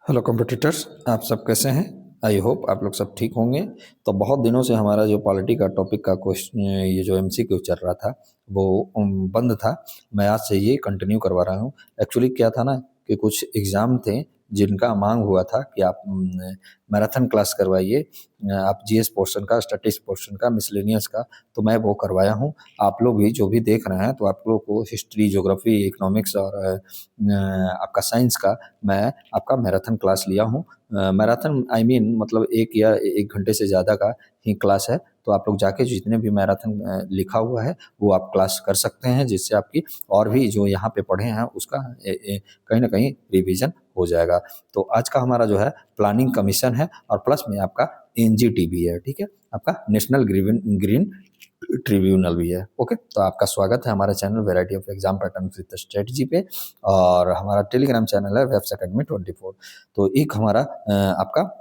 Hello competitors, आप सब कैसे हैं? आई होप आप लोग सब ठीक होंगे। तो बहुत दिनों से हमारा जो पॉलिटी का टॉपिक का क्वेश्चन, ये जो एमसीक्यू चल रहा था वो बंद था। मैं आज से ये कंटिन्यू करवा रहा हूँ। एक्चुअली क्या था ना कि कुछ एग्ज़ाम थे जिनका मांग हुआ था कि आप मैराथन क्लास करवाइए, आप जीएस पोर्शन का, स्टैटिस्टिक्स पोर्शन का, मिसलेनियस का। तो मैं वो करवाया हूँ। आप लोग भी जो भी देख रहे हैं तो आप लोग को हिस्ट्री, ज्योग्राफी, इकोनॉमिक्स और आपका साइंस का मैं आपका मैराथन क्लास लिया हूँ। मैराथन आई मीन मतलब 1 या 1 घंटे से ज़्यादा का ही क्लास है। तो आप लोग जाके जितने भी मैराथन लिखा हुआ है वो आप क्लास कर सकते हैं, जिससे आपकी और भी जो यहाँ पे पढ़े हैं उसका कहीं न कहीं रिवीजन हो जाएगा। तो आज का हमारा जो है प्लानिंग कमीशन है और प्लस में आपका एनजीटी भी है, ठीक है? आपका नेशनल ग्रीन ग्रीन ट्रिब्यूनल भी है। ओके, तो आपका स्वागत है हमारे channel variety of exam pattern with strategy पे। और हमारा टेलीग्राम चैनल है वेब्स एकेडमी 24। तो एक हमारा आपका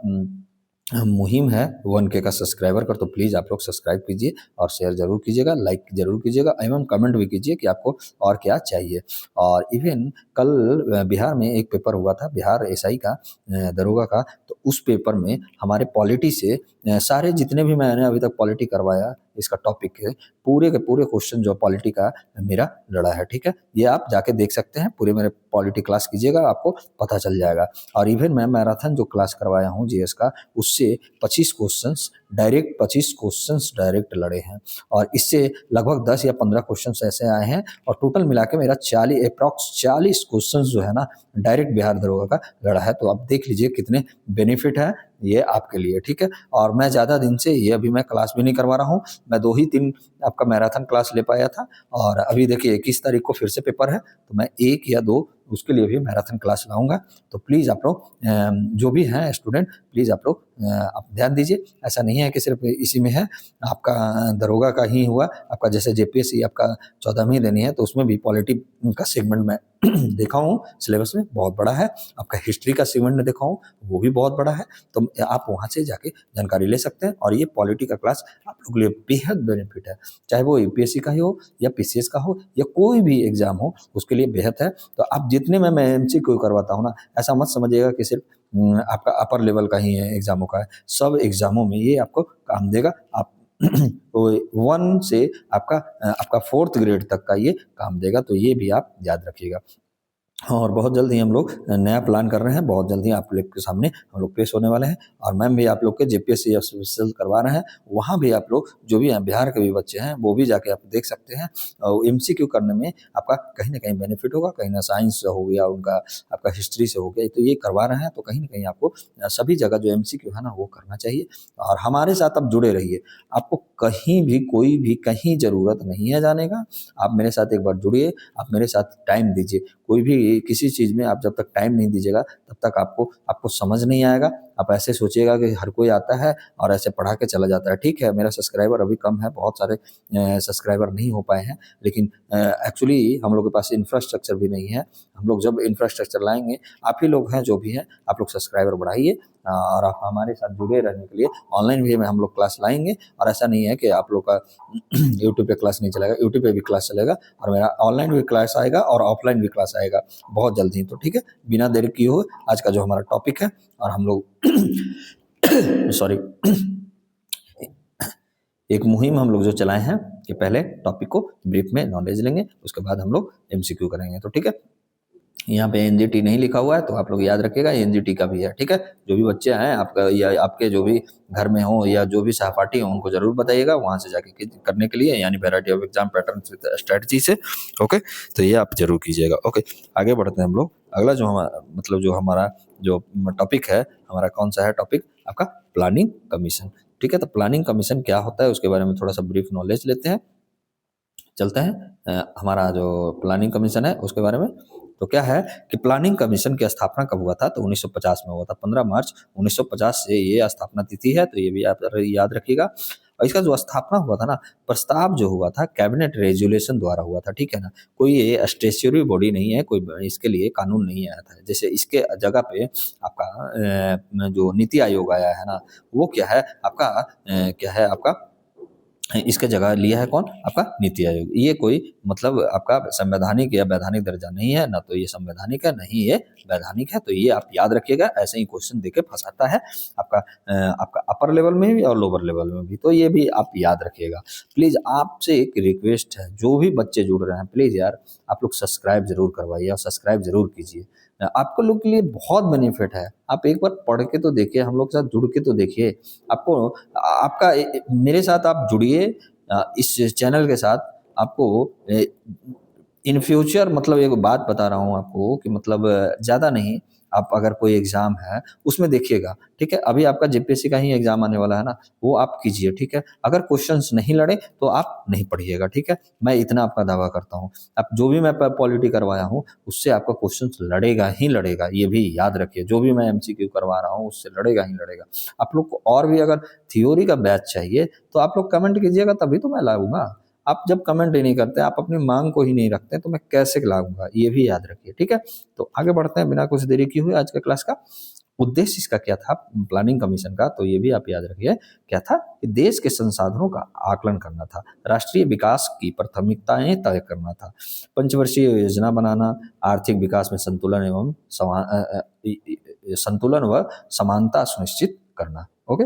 मुहिम है 1K का सब्सक्राइबर का। तो प्लीज़ आप लोग सब्सक्राइब कीजिए और शेयर जरूर कीजिएगा, लाइक जरूर कीजिएगा एवं कमेंट भी कीजिए कि आपको और क्या चाहिए। और इवन कल बिहार में एक पेपर हुआ था, बिहार एसआई का, दरोगा का। तो उस पेपर में हमारे पॉलिटी से सारे जितने भी मैंने अभी तक पॉलिटी करवाया इसका टॉपिक है, पूरे के पूरे क्वेश्चन जो पॉलिटी का मेरा लड़ा है, ठीक है? ये आप जाके देख सकते हैं, पूरे मेरे पॉलिटी क्लास कीजिएगा, आपको पता चल जाएगा। और इवन मैं मैराथन जो क्लास करवाया हूँ जीएस का, उससे 25 क्वेश्चंस डायरेक्ट लड़े हैं। और इससे लगभग 10 या 15 क्वेश्चंस ऐसे आए हैं और टोटल मिला के मेरा 40 क्वेश्चंस जो है ना डायरेक्ट बिहार दरोगा का लड़ा है। तो आप देख लीजिए कितने बेनिफिट है ये आपके लिए, ठीक है? और मैं ज़्यादा दिन से ये अभी मैं क्लास भी नहीं करवा रहा हूँ। मैं 2 ही 3 आपका मैराथन क्लास ले पाया था और अभी देखिए 21 तारीख को फिर से पेपर है। तो मैं 1 या 2 उसके लिए भी मैराथन क्लास लाऊंगा। तो प्लीज़ आप लोग जो भी हैं स्टूडेंट, प्लीज़ आप लोग आप ध्यान दीजिए। ऐसा नहीं है कि सिर्फ इसी में है, आपका दरोगा का ही हुआ, आपका जैसे जेपीएससी आपका 14वीं देनी है तो उसमें भी पॉलिटी का सेगमेंट मैं देखा हूँ, सिलेबस में बहुत बड़ा है। आपका हिस्ट्री का सेगमेंट में देखा हूँ, वो भी बहुत बड़ा है। तो आप वहाँ से जाके जानकारी ले सकते हैं और ये पॉलिटी का क्लास आप लोगों के लिए बेहद बेनिफिट है। चाहे वो यूपीएससी का ही हो या पीसीएस का हो या कोई भी एग्जाम हो, उसके लिए बेहद है। तो आप जितने में मैं एमसीक्यू करवाता हूँ ना, ऐसा मत समझिएगा कि सिर्फ आपका अपर लेवल का ही है, एग्जामों का है। सब एग्जामों में ये आपको काम देगा। आप 1 से आपका 4th ग्रेड तक का ये काम देगा। तो ये भी आप याद रखिएगा। और बहुत जल्द ही हम लोग नया प्लान कर रहे हैं, बहुत जल्दी आप लोग के सामने हम लोग पेश होने वाले हैं। और मैम भी आप लोग के जेपीएससी ऑफिशियल करवा रहे हैं, वहाँ भी आप लोग जो भी हैं बिहार के भी बच्चे हैं वो भी जाके आप देख सकते हैं। और एमसीक्यू करने में आपका कहीं ना कहीं बेनिफिट होगा, कहीं ना साइंस से हो गया उनका, आपका हिस्ट्री से हो गया। तो ये करवा रहे हैं तो कहीं ना कहीं आपको सभी जगह जो एमसीक्यू है ना वो करना चाहिए। और हमारे साथ आप जुड़े रहिए। आपको कहीं भी कोई भी कहीं ज़रूरत नहीं है जाने का। आप मेरे साथ एक बार जुड़िए, आप मेरे साथ टाइम दीजिए। कोई भी किसी चीज़ में आप जब तक टाइम नहीं दीजिएगा तब तक आपको आपको समझ नहीं आएगा। आप ऐसे सोचिएगा कि हर कोई आता है और ऐसे पढ़ा के चला जाता है। ठीक है, मेरा सब्सक्राइबर अभी कम है, बहुत सारे सब्सक्राइबर नहीं हो पाए हैं, लेकिन एक्चुअली हम लोग के पास इंफ्रास्ट्रक्चर भी नहीं है। हम लोग जब इंफ्रास्ट्रक्चर लाएंगे, आप ही लोग हैं जो भी हैं, आप लोग सब्सक्राइबर बढ़ाइए और आप हमारे साथ जुड़े रहने के लिए ऑनलाइन भी में हम लोग क्लास लाएंगे। और ऐसा नहीं है कि आप लोग का यूट्यूब पे क्लास नहीं चलेगा, यूट्यूब पे भी क्लास चलेगा और मेरा ऑनलाइन भी क्लास आएगा और ऑफलाइन भी क्लास आएगा बहुत जल्दी। तो ठीक है, बिना देर किए हुए आज का जो हमारा टॉपिक है और हम लोग सॉरी एक मुहिम हम लोग जो चलाए हैं कि पहले टॉपिक को ब्रीफ में नॉलेज लेंगे, उसके बाद हम लोग एमसीक्यू करेंगे। तो ठीक है, यहाँ पे एनजीटी नहीं लिखा हुआ है तो आप लोग याद रखिएगा एनजीटी का भी है, ठीक है? जो भी बच्चे हैं आपका या आपके जो भी घर में हो या जो भी सहपाठी हो उनको जरूर बताइएगा वहाँ से जाके करने के लिए, यानी variety of exam pattern strategy से। ओके, तो ये आप जरूर कीजिएगा। ओके, आगे बढ़ते हैं हम लोग। अगला जो हमारा मतलब जो हमारा जो टॉपिक है, हमारा कौन सा है टॉपिक? आपका प्लानिंग कमीशन। ठीक है, तो प्लानिंग कमीशन क्या होता है उसके बारे में थोड़ा सा ब्रीफ नॉलेज लेते हैं, चलते हैं हमारा जो प्लानिंग कमीशन है उसके बारे में। तो क्या है कि प्लानिंग कमीशन की स्थापना कब हुआ था? तो 1950 में हुआ था। 15 मार्च 1950 से ये स्थापना तिथि है, तो ये भी आप याद रखिएगा। और इसका जो स्थापना हुआ था ना, प्रस्ताव जो हुआ था कैबिनेट रेजुलेशन द्वारा हुआ था, ठीक है ना? कोई ये स्टेचुरी बॉडी नहीं है, कोई इसके लिए कानून नहीं आया था। जैसे इसके जगह पे आपका जो नीति आयोग आया है ना, वो क्या है आपका क्या है आपका इसका जगह लिया है कौन? आपका नीति आयोग। ये कोई मतलब आपका संवैधानिक या वैधानिक दर्जा नहीं है, ना तो ये संवैधानिक है, नहीं ये वैधानिक है। तो ये आप याद रखिएगा, ऐसे ही क्वेश्चन देके फंसाता है आपका आपका अपर लेवल में भी और लोअर लेवल में भी, तो ये भी आप याद रखिएगा। प्लीज़ आपसे एक रिक्वेस्ट है, जो भी बच्चे जुड़ रहे हैं प्लीज़ यार आप लोग सब्सक्राइब ज़रूर करवाइए और सब्सक्राइब ज़रूर कीजिए। आपको लोग के लिए बहुत बेनिफिट है। आप एक बार पढ़ के तो देखिए, हम लोग के साथ जुड़ के तो देखिए। आपको आपका मेरे साथ आप जुड़िए इस चैनल के साथ। आपको इन फ्यूचर मतलब एक बात बता रहा हूँ आपको कि मतलब ज़्यादा नहीं, आप अगर कोई एग्ज़ाम है उसमें देखिएगा, ठीक है? अभी आपका जेपीएससी का ही एग्ज़ाम आने वाला है ना, वो आप कीजिए, ठीक है? अगर क्वेश्चंस नहीं लड़े तो आप नहीं पढ़िएगा, ठीक है? मैं इतना आपका दावा करता हूँ। अब जो भी मैं पॉलिटी करवाया हूँ उससे आपका क्वेश्चंस लड़ेगा ही लड़ेगा, ये भी याद रखिए। जो भी मैं एमसीक्यू करवा रहा हूँ उससे लड़ेगा ही लड़ेगा। आप लोग को और भी अगर थ्योरी का बैच चाहिए तो आप लोग कमेंट कीजिएगा, तभी तो मैं लाऊँगा। आप जब कमेंट ही नहीं करते, आप अपनी माँग को ही नहीं रखते, तो मैं कैसे लाऊँगा? ये भी याद रखिए, ठीक है? तो आगे बढ़ते हैं बिना कुछ देरी किए हुए। आज का क्लास का उद्देश्य इसका क्या था प्लानिंग कमीशन का, तो ये भी आप याद रखिए। क्या था कि देश के संसाधनों का आकलन करना था, राष्ट्रीय विकास की प्राथमिकताएं तय करना था, पंचवर्षीय योजना बनाना, आर्थिक विकास में संतुलन एवं संतुलन व समानता सुनिश्चित करना। ओके,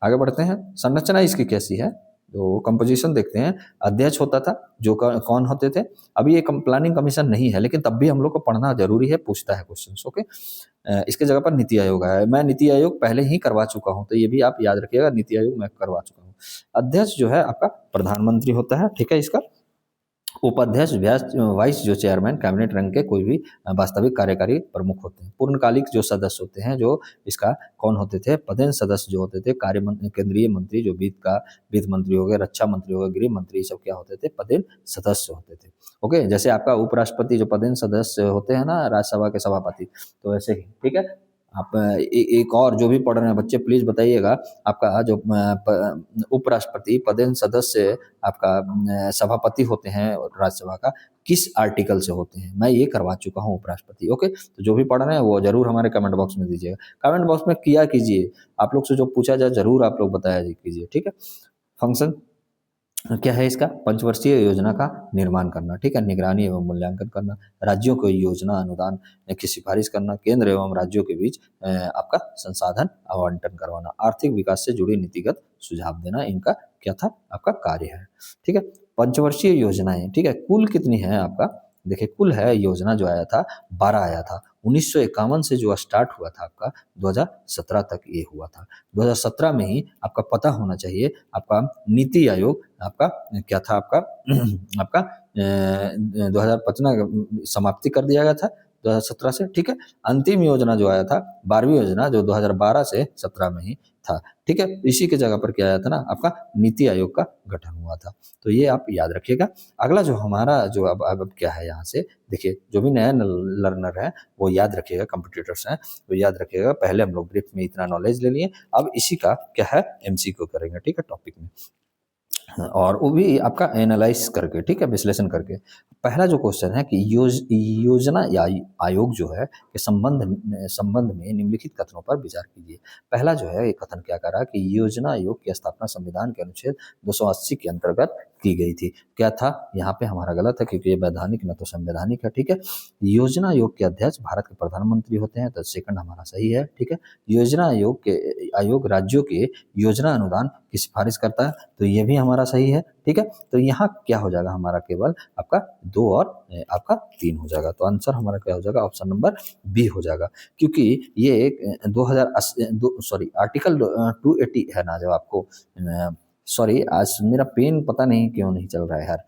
आगे बढ़ते हैं। संरचना इसकी कैसी है, तो कंपोजिशन देखते हैं। अध्यक्ष होता था, जो कौन होते थे। अभी ये प्लानिंग कमीशन नहीं है, लेकिन तब भी हम लोग को पढ़ना जरूरी है, पूछता है क्वेश्चन। ओके, इसके जगह पर नीति आयोग है। मैं नीति आयोग पहले ही करवा चुका हूं, तो ये भी आप याद रखिएगा, नीति आयोग मैं करवा चुका हूँ। अध्यक्ष जो है आपका प्रधानमंत्री होता है, ठीक है? इसका उपाध्यक्ष वाइस जो चेयरमैन कैबिनेट रैंक के कोई भी वास्तविक कार्यकारी प्रमुख होते हैं। पूर्णकालिक जो सदस्य होते हैं, जो इसका कौन होते थे? पदेन सदस्य जो होते थे, केंद्रीय मंत्री, जो वित्त मंत्री हो गए, रक्षा मंत्री हो गए, गृह मंत्री, सब क्या होते थे? पदेन सदस्य होते थे। ओके, जैसे आपका उपराष्ट्रपति जो पदेन सदस्य होते हैं ना, राज्यसभा के सभापति, तो ऐसे ही, ठीक है? आप एक और जो भी पढ़ रहे हैं बच्चे प्लीज बताइएगा, आपका जो उपराष्ट्रपति पदेन सदस्य आपका सभापति होते हैं राज्यसभा का, किस आर्टिकल से होते हैं? मैं ये करवा चुका हूँ उपराष्ट्रपति। ओके, तो जो भी पढ़ रहे हैं वो जरूर हमारे कमेंट बॉक्स में दीजिएगा। कमेंट बॉक्स में किया कीजिए, आप लोग से जो पूछा जाए जरूर आप लोग बताया कीजिए, ठीक है? फंक्शन क्या है इसका? पंचवर्षीय योजना का निर्माण करना, ठीक है? निगरानी एवं मूल्यांकन करना, राज्यों को योजना अनुदान की सिफारिश करना, केंद्र एवं राज्यों के बीच आपका संसाधन आवंटन करवाना, आर्थिक विकास से जुड़ी नीतिगत सुझाव देना, इनका क्या था? आपका कार्य है, ठीक है? पंचवर्षीय योजनाएं, ठीक है? कुल कितनी है आपका? देखिए, कुल है योजना जो आया था 12 आया था। 1951 से जो स्टार्ट हुआ था आपका 2017 तक ये हुआ था। 2017 में ही आपका पता होना चाहिए, आपका नीति आयोग आपका क्या था? आपका आपका 2015 समाप्ति कर दिया गया था 2017 से, ठीक है? अंतिम योजना जो आया था 12वीं योजना, जो 2012 से 17 में ही था, ठीक है? इसी के जगह पर क्या आया था ना, आपका नीति आयोग का गठन हुआ था। तो ये आप याद रखिएगा। अगला जो हमारा जो अब क्या है, यहाँ से देखिए, जो भी नया लर्नर है वो याद रखिएगा, कंपटीटर्स हैं वो याद रखिएगा। पहले हम लोग ब्रीफ में इतना नॉलेज ले लिए, अब इसी का क्या है? एमसीक्यू करेंगे, ठीक है? टॉपिक में, और वो भी आपका एनालाइज करके, ठीक है? विश्लेषण करके। पहला जो क्वेश्चन है कि योजना या आयोग जो है के संबंध में निम्नलिखित कथनों पर विचार कीजिए। पहला जो है ये कथन क्या कर रहा है कि योजना आयोग की स्थापना संविधान के अनुच्छेद 280 के अंतर्गत की गई थी। क्या था? यहाँ पे हमारा गलत है, क्योंकि ये वैधानिक न तो संवैधानिक है, ठीक है? योजना आयोग के अध्यक्ष भारत के प्रधानमंत्री होते हैं, तो सेकंड हमारा सही है, ठीक है? योजना आयोग राज्यों के योजना अनुदान की सिफारिश करता है, तो ये भी हमारा सही है, ठीक है? तो यहाँ क्या हो जाएगा हमारा? केवल आपका 2 और आपका 3 हो जाएगा। तो आंसर हमारा क्या हो जाएगा? ऑप्शन नंबर बी हो जाएगा, क्योंकि ये 2080 आर्टिकल 280 है ना, जो आपको सॉरी, आज मेरा पेन पता नहीं क्यों नहीं चल रहा है यार,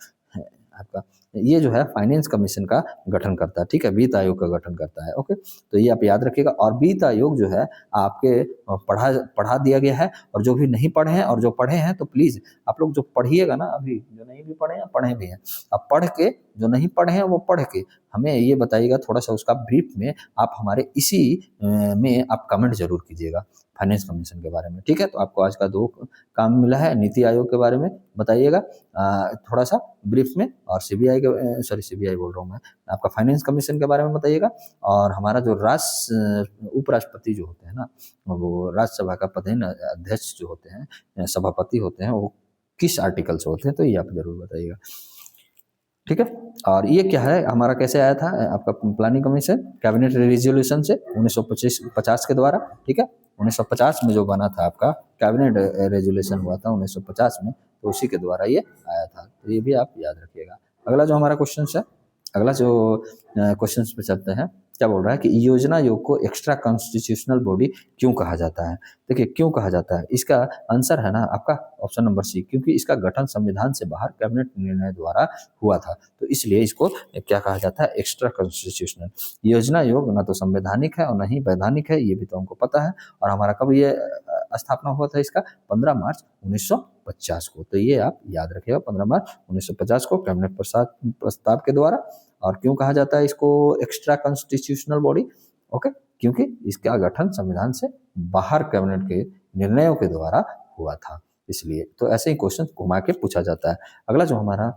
आपका ये जो है फाइनेंस कमीशन का गठन करता है, ठीक है? वित्त आयोग का गठन करता है। ओके, तो ये आप याद रखिएगा। और वित्त आयोग जो है आपके पढ़ा दिया गया है, और जो भी नहीं पढ़े हैं और जो पढ़े हैं तो प्लीज आप लोग जो पढ़िएगा ना, अभी जो नहीं भी पढ़े हैं पढ़े भी हैं, अब पढ़ के, जो नहीं पढ़े हैं वो पढ़ के हमें ये बताइएगा थोड़ा सा उसका ब्रीफ में। आप हमारे इसी में आप कमेंट जरूर कीजिएगा फाइनेंस कमीशन के बारे में, ठीक है? तो आपको आज का 2 काम मिला है। नीति आयोग के बारे में बताइएगा थोड़ा सा ब्रीफ में, और सीबीआई बोल रहा हूँ मैं, आपका फाइनेंस कमीशन के बारे में बताइएगा। और हमारा जो उपराष्ट्रपति जो होते हैं ना, वो राज्यसभा का पदेन अध्यक्ष जो होते हैं, सभापति होते हैं, वो किस आर्टिकल से होते हैं, तो ये आप जरूर बताइएगा। ठीक है, और ये क्या है हमारा, कैसे आया था आपका प्लानिंग कमीशन कैबिनेट रेजोल्यूशन से 1950 के द्वारा। ठीक है, 1950 में जो बना था आपका कैबिनेट रेजोल्यूशन हुआ था 1950 में, तो उसी के द्वारा ये आया था, तो ये भी आप याद रखिएगा। अगला जो हमारा क्वेश्चन है, अगला जो क्वेश्चन पे चलते हैं, क्या बोल रहा है कि योजना आयोग को एक्स्ट्रा कॉन्स्टिट्यूशनल बॉडी क्यों कहा जाता है। देखिए क्यों कहा जाता है, इसका आंसर है ना आपका ऑप्शन नंबर सी, क्योंकि इसका गठन संविधान से बाहर कैबिनेट निर्णय द्वारा हुआ था, तो इसलिए इसको क्या कहा जाता है, एक्स्ट्रा कॉन्स्टिट्यूशनल। योजना आयोग ना तो संवैधानिक है और न ही वैधानिक है, ये भी तो हमको पता है। और हमारा कब ये स्थापना हुआ था इसका, 15 मार्च 1950 को, तो ये आप याद रखिएगा, 15 मार्च 1950 को कैबिनेट प्रस्ताव के द्वारा। और क्यों कहा जाता है इसको एक्स्ट्रा कॉन्स्टिट्यूशनल बॉडी, ओके, क्योंकि इसका गठन संविधान से बाहर कैबिनेट के निर्णयों के द्वारा हुआ था, इसलिए। तो ऐसे ही क्वेश्चन घुमा के पूछा जाता है। अगला जो हमारा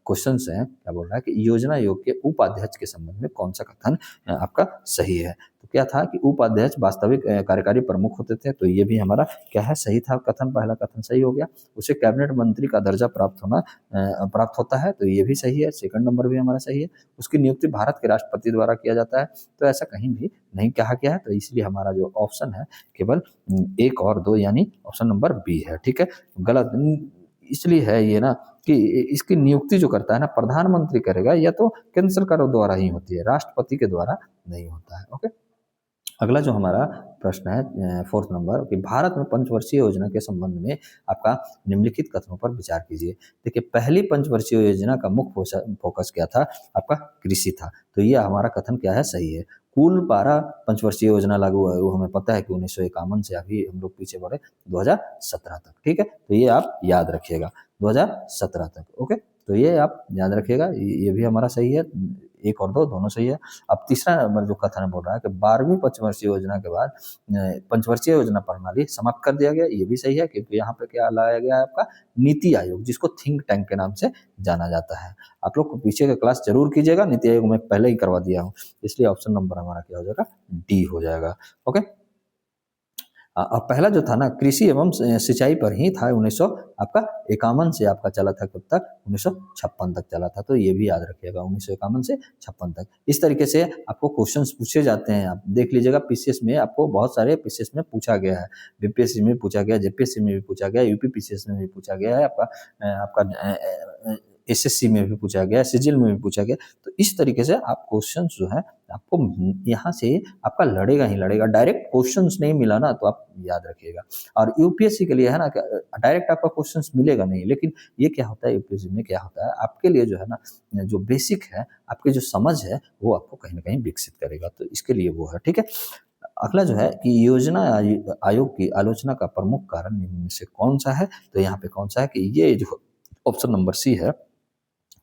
क्वेश्चन है, क्या बोल रहा है कि योजना आयोग के उपाध्यक्ष के संबंध में कौन सा कथन आपका सही है। तो क्या था कि उपाध्यक्ष वास्तविक कार्यकारी प्रमुख होते थे, तो ये भी हमारा क्या है, सही था कथन, पहला कथन सही हो गया। उसे कैबिनेट मंत्री का दर्जा प्राप्त होता है, तो ये भी सही है, सेकंड नंबर भी हमारा सही है। उसकी नियुक्ति भारत के राष्ट्रपति द्वारा किया जाता है, तो ऐसा कहीं भी नहीं कहा गया है, तो इसलिए हमारा जो ऑप्शन है केवल 1 और 2 यानी ऑप्शन नंबर बी है। ठीक है, गलत इसलिए है ये ना कि इसकी नियुक्ति जो करता है ना प्रधानमंत्री करेगा, या तो केंद्र सरकार द्वारा ही होती है, राष्ट्रपति के द्वारा नहीं होता है। ओके, अगला जो हमारा प्रश्न है 4th नंबर कि भारत में पंचवर्षीय योजना के संबंध में आपका निम्नलिखित कथनों पर विचार कीजिए। देखिए पहली पंचवर्षीय योजना का मुख्य फोकस क्या था, आपका कृषि था, तो ये हमारा कथन क्या है, सही है। कुल 12 पंचवर्षीय योजना लागू हुआ है, वो हमें पता है कि 1951 से अभी हम लोग पीछे बढ़े 2017 तक। ठीक है, तो ये आप याद रखिएगा 2017 तक। ओके, तो ये आप याद रखिएगा, ये भी हमारा सही है, 1 और 2 दोनों सही है। अब तीसरा नंबर जो कथन बोल रहा है कि 12वीं पंचवर्षीय योजना के बाद पंचवर्षीय योजना प्रणाली समाप्त कर दिया गया, ये भी सही है, क्योंकि यहाँ पे क्या लाया गया है आपका नीति आयोग, जिसको थिंक टैंक के नाम से जाना जाता है। आप लोग को पीछे का क्लास जरूर कीजिएगा, नीति आयोग में पहले ही करवा दिया हूँ, इसलिए ऑप्शन नंबर हमारा क्या हो जाएगा, डी हो जाएगा। ओके, और पहला जो था ना कृषि एवं सिंचाई पर ही था, 1951 से आपका चला था, कब तक, 1956 तक चला था, तो ये भी याद रखिएगा 1951 से 56 तक। इस तरीके से आपको क्वेश्चंस पूछे जाते हैं, आप देख लीजिएगा पीसीएस में आपको बहुत सारे पीसीएस में पूछा गया है, बीपीएससी में पूछा गया, जेपीएससी में भी पूछा गया, यूपी पीसीएस में भी पूछा गया है, आपका एसएससी में भी पूछा गया, सिजिल में भी पूछा गया। तो इस तरीके से आप क्वेश्चन जो है आपको यहाँ से आपका लड़ेगा ही लड़ेगा, डायरेक्ट क्वेश्चंस नहीं मिला ना, तो आप याद रखिएगा। और यूपीएससी के लिए है ना डायरेक्ट आपका क्वेश्चंस मिलेगा नहीं, लेकिन ये क्या होता है, यूपीएससी में क्या होता है, आपके लिए जो है ना जो बेसिक है, आपकी जो समझ है, वो आपको कहीं ना कहीं विकसित करेगा, तो इसके लिए वो है। ठीक है, अगला जो है कि योजना आयोग की आलोचना का प्रमुख कारण निम्न में से कौन सा है, तो यहाँ पे कौन सा है कि ये जो ऑप्शन नंबर सी है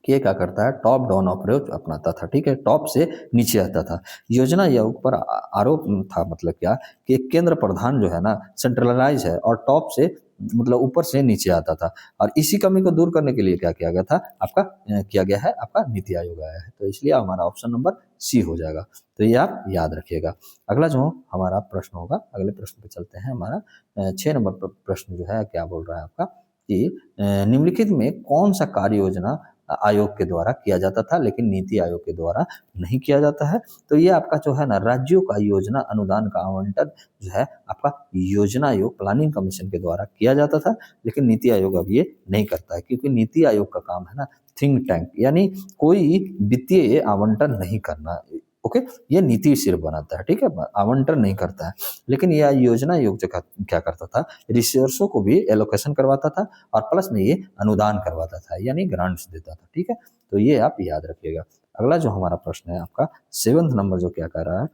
कि ये क्या करता है, टॉप डाउन अप्रोच अपनाता था। ठीक है, टॉप से नीचे आता था। योजना आयोग पर आरोप था, मतलब क्या कि केंद्र प्रधान जो है ना सेंट्रलाइज है, और टॉप से मतलब ऊपर से नीचे आता था, और इसी कमी को दूर करने के लिए क्या किया गया था, आपका किया गया है, आपका नीति आयोग आया है, तो इसलिए हमारा ऑप्शन नंबर सी हो जाएगा, तो ये आप याद रखिएगा। अगला जो हमारा प्रश्न होगा, अगले प्रश्न पे चलते हैं। हमारा 6 नंबर प्रश्न जो है क्या बोल रहा है आपका कि निम्नलिखित में कौन सा कार्य योजना आयोग के द्वारा किया जाता था लेकिन नीति आयोग के द्वारा नहीं किया जाता है, तो ये आपका जो है ना राज्यों का योजना अनुदान का आवंटन जो है आपका योजना आयोग प्लानिंग कमीशन के द्वारा किया जाता था, लेकिन नीति आयोग अब ये नहीं करता है, क्योंकि नीति आयोग का काम है ना थिंक टैंक, यानी कोई वित्तीय आवंटन नहीं करना। ओके, ये नीति सिर्फ बनाता है, ठीक है, आवंटन नहीं करता है। लेकिन यह योजना आयोग जो क्या करता था, रिसोर्सों को भी एलोकेशन करवाता था, और प्लस में ये अनुदान करवाता था, यानी ग्रांट्स देता था। ठीक है, तो ये आप याद रखिएगा। अगला जो हमारा प्रश्न है आपका 7th नंबर जो क्या कह रहा है,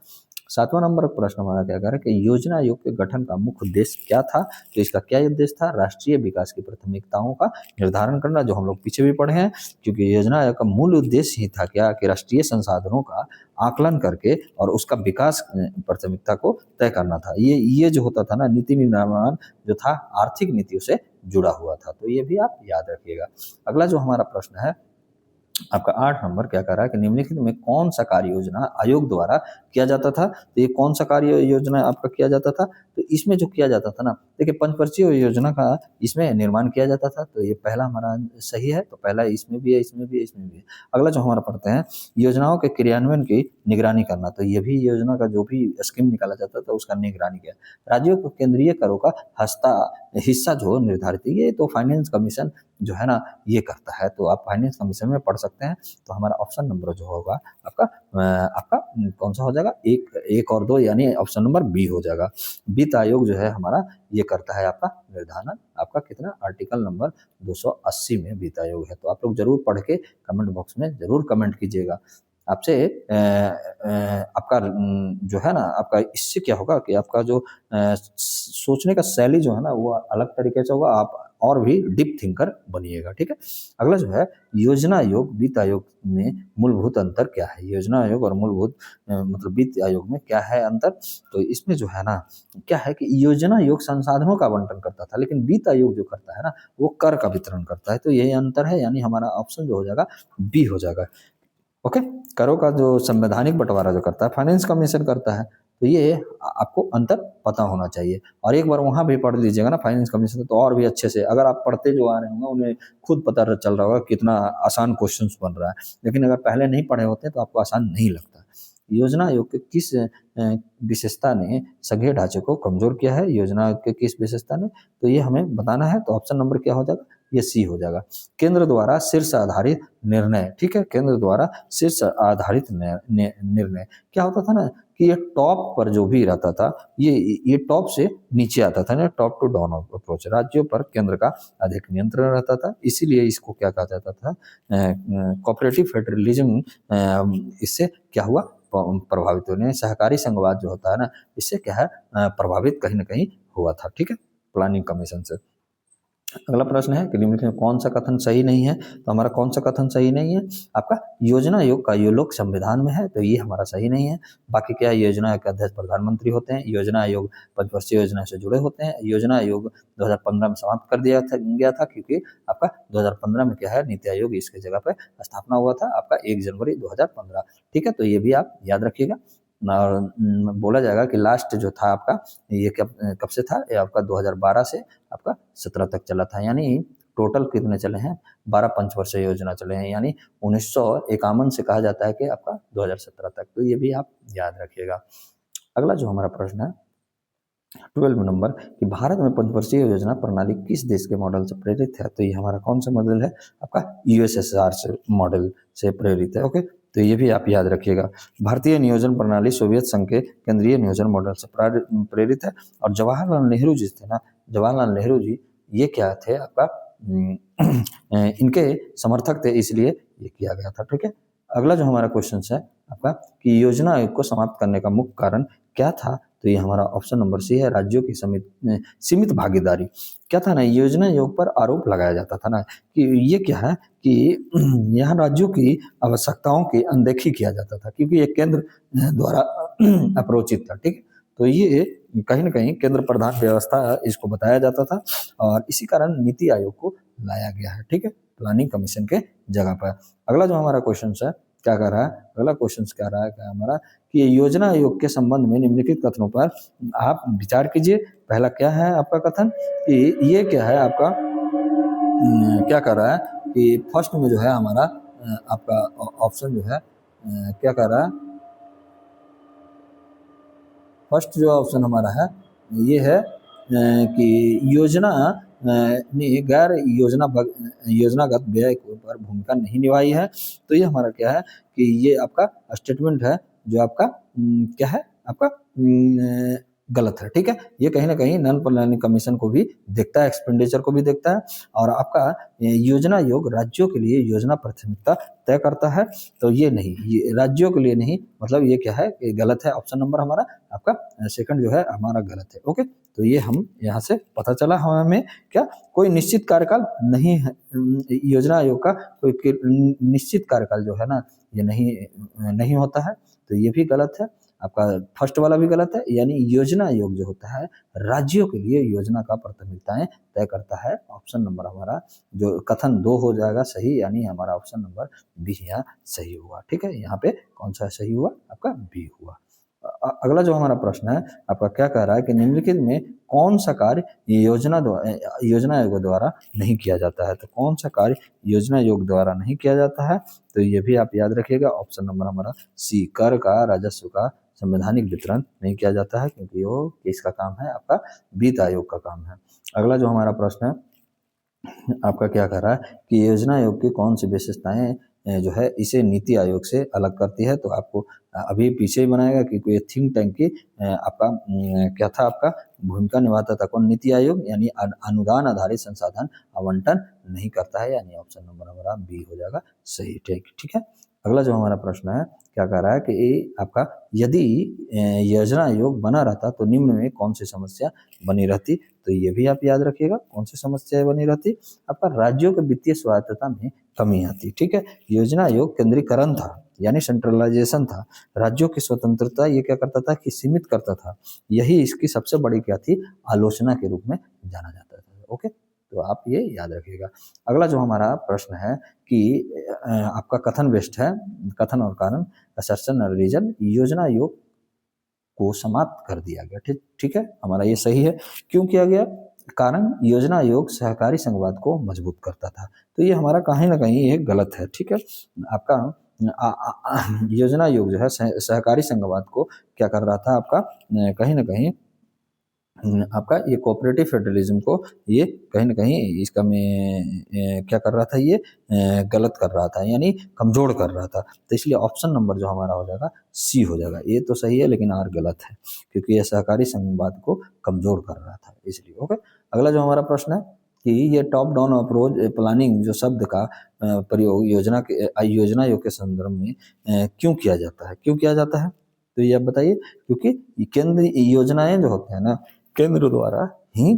7वां नंबर प्रश्न हमारा क्या कह रहा है कि योजना आयोग के गठन का मुख्य उद्देश्य क्या था, तो इसका क्या उद्देश्य था, राष्ट्रीय विकास की प्राथमिकताओं का निर्धारण करना, जो हम लोग पीछे भी पढ़े हैं, क्योंकि योजना आयोग का मूल उद्देश्य ही था क्या कि राष्ट्रीय संसाधनों का आकलन करके और उसका विकास प्राथमिकता को तय करना था। ये जो होता था ना नीति निर्माण जो था आर्थिक नीतियों से जुड़ा हुआ था, तो ये भी आप याद रखिएगा। अगला जो हमारा प्रश्न है आपका 8 नंबर क्या कर रहा है कि निम्नलिखित में कौन सा कार्य योजना आयोग द्वारा किया जाता था? तो ये कौन सा कार्य योजना आपका किया जाता था? तो इसमें जो किया जाता था ना, देखिए पंचवर्षीय योजना का इसमें निर्माण किया जाता था, तो ये पहला हमारा सही है, तो पहला इसमें भी है, इसमें भी है, इसमें भी है। अगला जो हमारा पढ़ते हैं, योजनाओं के क्रियान्वयन की निगरानी करना, तो ये भी योजना का जो भी स्कीम निकाला जाता था उसका निगरानी किया। राज्यों को केंद्रीय करों का हिस्सा जो निर्धारित है, ये तो फाइनेंस कमीशन जो है ना ये करता है, तो आप फाइनेंस कमीशन में पढ़ सकते हैं। तो हमारा ऑप्शन नंबर जो होगा आपका आपका कौन सा हो जाएगा, एक और दो, यानी ऑप्शन नंबर बी हो जाएगा। वित्त आयोग जो है हमारा ये करता है आपका निर्धारण, आपका कितना, आर्टिकल नंबर 280 में वित्त आयोग है। तो आप लोग जरूर पढ़ के कमेंट बॉक्स में जरूर कमेंट कीजिएगा। आपसे आपका जो है ना, आपका इससे क्या होगा कि आपका जो सोचने का शैली जो है ना वो अलग तरीके से होगा, आप और भी डीप थिंकर बनिएगा, ठीक है। अगला जो है, योजना आयोग वित्त आयोग में मूलभूत अंतर क्या है? योजना आयोग और मूलभूत मतलब वित्त आयोग में क्या है अंतर? तो इसमें जो है ना क्या है कि योजना आयोग संसाधनों का आवंटन करता था, लेकिन वित्त आयोग जो करता है ना वो कर का वितरण करता है, तो यही अंतर है, यानी हमारा ऑप्शन जो हो जाएगा बी हो जाएगा। ओके, करों का जो संवैधानिक बंटवारा जो करता है फाइनेंस कमीशन करता है, तो ये आपको अंतर पता होना चाहिए, और एक बार वहां भी पढ़ लीजिएगा ना फाइनेंस कमीशन, तो और भी अच्छे से, अगर आप पढ़ते जो आ रहे होंगे उन्हें खुद पता चल रहा होगा कितना आसान क्वेश्चंस बन रहा है, लेकिन अगर पहले नहीं पढ़े होते तो आपको आसान नहीं लगता। योजना आयोग के किस विशेषता ने संघीय ढांचे को कमजोर किया है? योजना आयोग के किस विशेषता ने, तो ये हमें बताना है, तो ऑप्शन नंबर क्या हो जाएगा, ये सी हो जाएगा। केंद्र द्वारा शीर्ष आधारित निर्णय, ठीक है, केंद्र द्वारा शीर्ष आधारित निर्णय क्या होता था ना कि ये टॉप पर जो भी रहता था, ये टॉप से नीचे आता था ना, टॉप टू डाउन अप्रोच, राज्यों पर केंद्र का अधिक नियंत्रण रहता था, इसीलिए इसको क्या कहा जाता था, कोऑपरेटिव फेडरलिज्म। इससे क्या हुआ, प्रभावित होने, सहकारी संघवाद जो होता है ना इससे क्या है प्रभावित कहीं ना कहीं हुआ था, ठीक है, प्लानिंग कमीशन से। अगला प्रश्न है कि निम्नलिखित में कौन सा कथन सही नहीं है? तो हमारा कौन सा कथन सही नहीं है, आपका योजना आयोग का ये लोग संविधान में है, तो ये हमारा सही नहीं है। बाकी क्या है, योजना आयोग के अध्यक्ष प्रधानमंत्री होते हैं, योजना आयोग पंचवर्षीय योजना से जुड़े होते हैं, योजना आयोग 2015 में समाप्त कर दिया गया था, क्योंकि आपका 2015 में क्या है नीति आयोग इसकी जगह पर स्थापना हुआ था आपका 1 जनवरी 2015, ठीक है, तो ये भी आप याद रखिएगा। और बोला जाएगा कि लास्ट जो था आपका ये कब से था, ये आपका 2012 से आपका 17 तक चला था, यानी टोटल कितने चले हैं, 12 पंचवर्षीय योजना चले हैं, यानी 1951 से कहा जाता है कि आपका 2017 तक, तो ये भी आप याद रखिएगा। अगला जो हमारा प्रश्न है 12 नंबर कि भारत में पंचवर्षीय योजना प्रणाली किस देश के मॉडल से प्रेरित है? तो ये हमारा कौन सा मॉडल है, आपका यूएसएसआर से मॉडल से प्रेरित है। ओके, तो ये भी आप याद रखिएगा। भारतीय नियोजन प्रणाली सोवियत संघ के केंद्रीय नियोजन मॉडल से प्रेरित है, और जवाहरलाल नेहरू जी थे ना, जवाहरलाल नेहरू जी ये क्या थे आपका इनके समर्थक थे, इसलिए ये किया गया था, ठीक है। अगला जो हमारा क्वेश्चन है आपका कि योजना आयोग को समाप्त करने का मुख्य कारण क्या था? तो ये हमारा ऑप्शन नंबर सी है, राज्यों की सीमित भागीदारी। क्या था ना, योजना आयोग पर आरोप लगाया जाता था ना कि ये क्या है कि यहाँ राज्यों की आवश्यकताओं की अनदेखी किया जाता था, क्योंकि ये केंद्र द्वारा अप्रोचित था, ठीक है, तो ये कहीं ना कहीं केंद्र प्रधान व्यवस्था इसको बताया जाता था, और इसी कारण नीति आयोग को लाया गया है, ठीक है, प्लानिंग कमीशन के जगह पर। अगला जो हमारा क्वेश्चन है क्या कर रहा है, अगला क्वेश्चन क्या रहा है क्या हमारा कि योजना आयोग के संबंध में निम्नलिखित कथनों पर आप विचार कीजिए। पहला क्या है आपका कथन कि ये क्या है आपका क्या कर रहा है कि फर्स्ट में जो है हमारा आपका ऑप्शन जो है क्या कर रहा है, फर्स्ट जो ऑप्शन हमारा है ये है कि योजना ने गैर योजनागत व्यय पर भूमिका नहीं निभाई है, तो ये हमारा क्या है कि ये आपका स्टेटमेंट है जो आपका क्या है आपका गलत है, ठीक है, ये कहीं ना कहीं नॉन प्लानिंग कमीशन को भी देखता है, एक्सपेंडिचर को भी देखता है, और आपका योजना आयोग राज्यों के लिए योजना प्राथमिकता तय करता है, तो ये नहीं, ये राज्यों के लिए नहीं, मतलब ये क्या है ये गलत है, ऑप्शन नंबर हमारा आपका सेकंड जो है हमारा गलत है। ओके, तो ये हम यहाँ से पता चला हमें क्या कोई निश्चित कार्यकाल नहीं है, योजना आयोग का कोई निश्चित कार्यकाल जो है ना ये नहीं होता है, तो ये भी गलत है। आपका फर्स्ट वाला भी गलत है, यानी योजना आयोग जो होता है राज्यों के लिए योजना का प्राथमिकताएं तय करता है। ऑप्शन नंबर हमारा जो कथन 2 हो जाएगा सही, यानी हमारा ऑप्शन नंबर बी यहाँ सही हुआ। ठीक है, यहाँ पे कौन सा सही हुआ, आपका बी हुआ। अगला जो हमारा प्रश्न है आपका क्या कह रहा है कि निम्नलिखित में कौन सा कार्य योजना आयोग द्वारा नहीं किया जाता है। तो कौन सा कार्य योजना आयोग द्वारा नहीं किया जाता है, तो ये भी आप याद रखिएगा। ऑप्शन नंबर हमारा सी, कर का राजस्व का संवैधानिक वितरण नहीं किया जाता है, क्योंकि वो किसका काम है, आपका वित्त आयोग का काम है। अगला जो हमारा प्रश्न है आपका क्या कह रहा है कि योजना आयोग की कौन सी विशेषताएं जो है इसे नीति आयोग से अलग करती है। तो आपको अभी पीछे ही बनाएगा कि कोई थिंक टैंक की आपका क्या था, आपका भूमिका निभाता था कौन, नीति आयोग, यानी अनुदान आधारित संसाधन आवंटन नहीं करता है, यानी ऑप्शन नंबर हमारा बी हो जाएगा सही। ठीक है। अगला जो हमारा प्रश्न है क्या कह रहा है कि आपका यदि योजना आयोग बना रहता तो निम्न में कौन सी समस्या बनी रहती। तो ये भी आप याद रखिएगा, कौन सी समस्या बनी रहती, आपका राज्यों के वित्तीय स्वायत्तता में कमी आती। ठीक है, योजना आयोग केंद्रीकरण था, यानी सेंट्रलाइजेशन था, राज्यों की स्वतंत्रता ये क्या करता था कि सीमित करता था। यही इसकी सबसे बड़ी क्या थी, आलोचना के रूप में जाना जाता था। ओके, तो आप ये याद रखिएगा। अगला जो हमारा प्रश्न है कि आपका कथन वेस्ट है, कथन और कारण, असर्शन और रीजन, योजना आयोग को समाप्त कर दिया गया। ठीक है, हमारा ये सही है। क्यों किया गया, कारण योजना आयोग सहकारी संघवाद को मजबूत करता था। तो ये हमारा कहीं ना कहीं ये गलत है। ठीक है, आपका योजना आयोग जो है सहकारी संघवाद को क्या कर रहा था, आपका कहीं ना कहीं आपका ये कोऑपरेटिव फेडरलिज्म को ये कहीं ना कहीं इसका में क्या कर रहा था, ये गलत कर रहा था, यानी कमजोर कर रहा था। तो इसलिए ऑप्शन नंबर जो हमारा हो जाएगा सी हो जाएगा। ये तो सही है लेकिन आर गलत है, क्योंकि ये सहकारी संघवाद को कमजोर कर रहा था, इसलिए। ओके, अगला जो हमारा प्रश्न है कि ये टॉप डाउन अप्रोच प्लानिंग जो शब्द का प्रयोग योजना आयोग के संदर्भ में क्यों किया जाता है, क्यों किया जाता है, तो ये आप बताइए। क्योंकि केंद्र योजनाएं जो होते हैं ना, केंद्र द्वारा ही